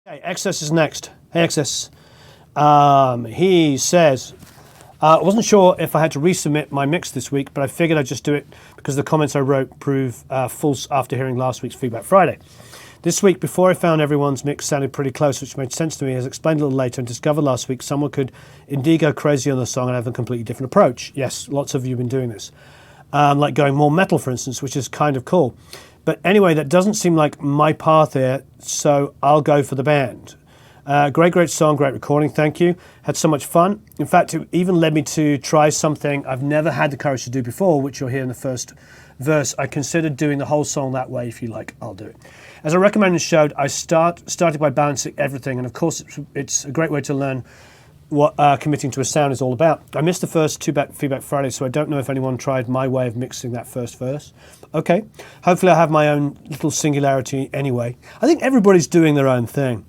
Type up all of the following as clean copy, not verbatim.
Okay, Excess is next. Hey, Excess. He says, I wasn't sure if I had to resubmit my mix this week, but I figured I'd just do it because the comments I wrote prove false after hearing last week's Feedback Friday. This week, before I found everyone's mix sounded pretty close, which made sense to me, as explained a little later, and discovered last week someone could indeed go crazy on the song and have a completely different approach. Yes, lots of you have been doing this. Like going more metal, for instance, which is kind of cool. But anyway, that doesn't seem like my path there, so I'll go for the band. Great song, great recording, thank you. Had so much fun. In fact, it even led me to try something I've never had the courage to do before, which you'll hear in the first verse. I considered doing the whole song that way. If you like, I'll do it. As I recommended and showed, I started by balancing everything, and of course it's a great way to learn what committing to a sound is all about. I missed the first Feedback Friday, so I don't know if anyone tried my way of mixing that first verse. Okay, hopefully I have my own little singularity anyway. I think everybody's doing their own thing.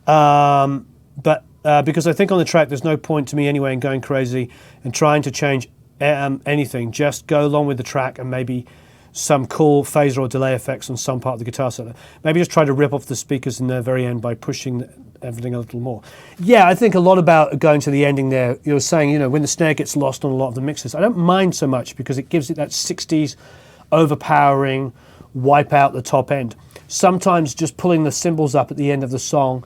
But because I think on the track there's no point to me anyway in going crazy and trying to change anything. Just go along with the track and maybe some cool phaser or delay effects on some part of the guitar solo. Maybe just try to rip off the speakers in the very end by pushing everything a little more. Yeah, I think a lot about going to the ending there. You're saying, you know, when the snare gets lost on a lot of the mixes, I don't mind so much because it gives it that 60s overpowering, wipe out the top end. Sometimes just pulling the cymbals up at the end of the song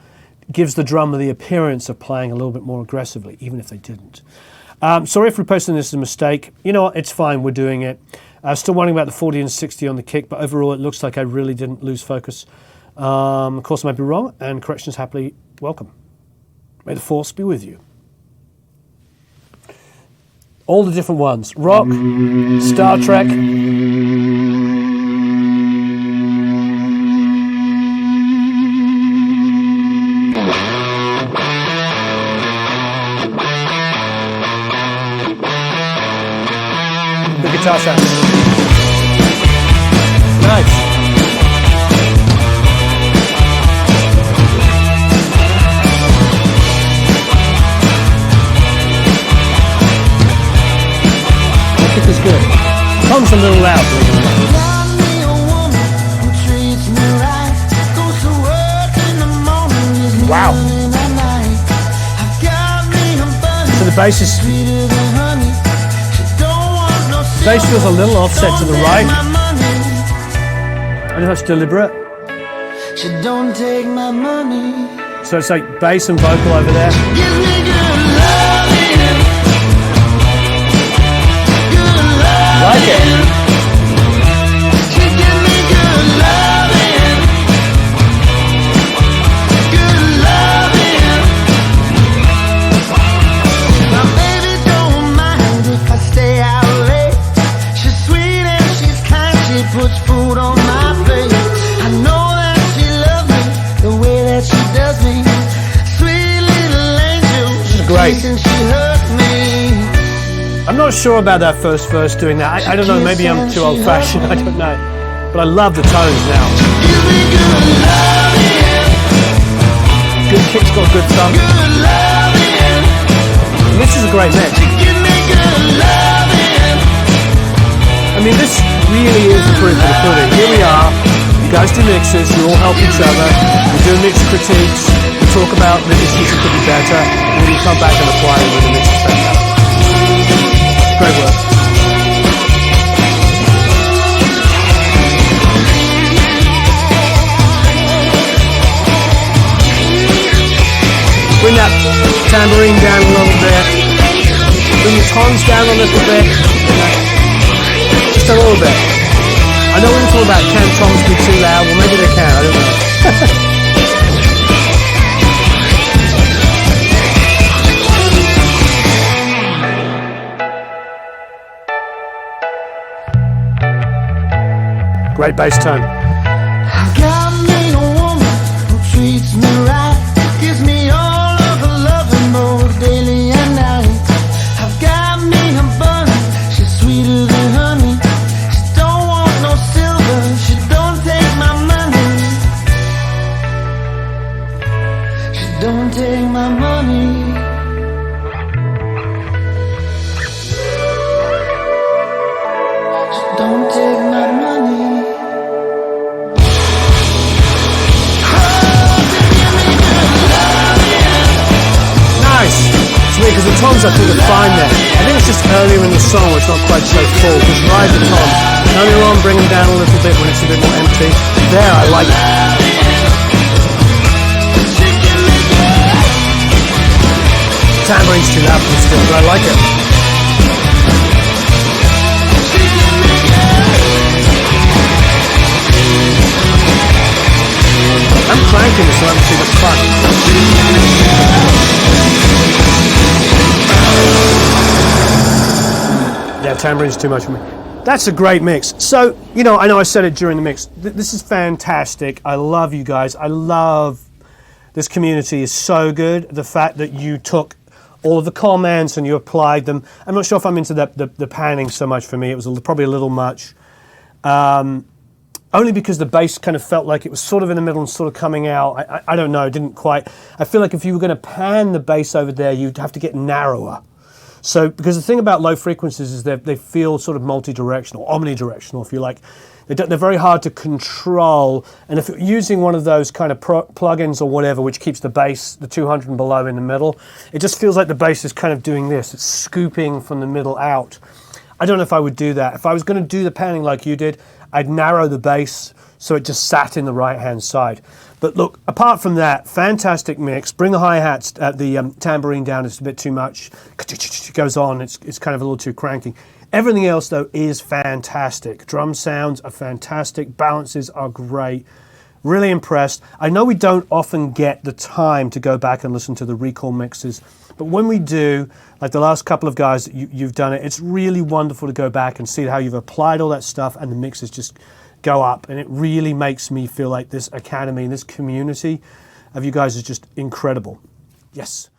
gives the drummer the appearance of playing a little bit more aggressively, even if they didn't. Sorry for posting this as a mistake. You know what, it's fine, we're doing it. Still wondering about the 40 and 60 on the kick, but overall it looks like I really didn't lose focus. Of course I might be wrong, and corrections happily welcome. May the force be with you. All the different ones. Rock, Star Trek, guitar sound. Nice. I think it's good. Tom's a little loud. Wow. So the bass is... bass feels a little offset to the right. I don't know if that's deliberate. So it's like bass and vocal over there. Like it. Puts food on my plate. I know that she loves me the way that she does me. Sweet little angel, she great. And she hurt me. I'm not sure about that first verse doing that. I don't know, maybe I'm too old fashioned, I don't know. But I love the tones now. Give me good loving. Good kick's got good thumb. Good loving. This is a great mix. Give me good loving. I mean, this really is the proof of the pudding. Here we are, you guys do mixes, you all help each other, we do mix critiques, we talk about the issues that could be better, and then you come back and apply it with the mix better. Great work. Bring that tambourine down a little bit, bring your toms down a little bit. Just a little bit. I know we're talking about can toms be too loud. Well, maybe they can. I don't know. Great bass tone. I've got me a woman who treats me right, gives me all of the loving both daily and night. I've got me a bunny, she's sweeter than honey. She don't take my money. She don't take my money. She don't take my money. Oh, give me earlier in the song where it's not quite so full. Just ride the toms. Earlier on, bring them down a little bit when it's a bit more empty. There, I like it. Tamborine's too loud for me still, but I like it. I'm cranking this, so I'm having too much fun. Yeah, tamborine's too much for me. That's a great mix. So, you know I said it during the mix. This is fantastic. I love you guys. I love this community is so good. The fact that you took all of the comments and you applied them. I'm not sure if I'm into the panning so much for me. It was probably a little much. Only because the bass kind of felt like it was sort of in the middle and sort of coming out. I don't know, it didn't quite. I feel like if you were going to pan the bass over there, you'd have to get narrower. So, because the thing about low frequencies is they feel sort of multi-directional, omnidirectional, if you like. They're very hard to control, and if you're using one of those kind of plugins or whatever, which keeps the bass, the 200 and below in the middle, it just feels like the bass is kind of doing this. It's scooping from the middle out. I don't know if I would do that. If I was going to do the panning like you did, I'd narrow the bass so it just sat in the right-hand side. But look, apart from that, fantastic mix. Bring the hi-hats, the tambourine down. It's a bit too much. It goes on. It's kind of a little too cranky. Everything else, though, is fantastic. Drum sounds are fantastic. Balances are great. Really impressed. I know we don't often get the time to go back and listen to the recall mixes, but when we do, like the last couple of guys that you've done it, it's really wonderful to go back and see how you've applied all that stuff and the mixes just go up. And it really makes me feel like this academy and this community of you guys is just incredible. Yes.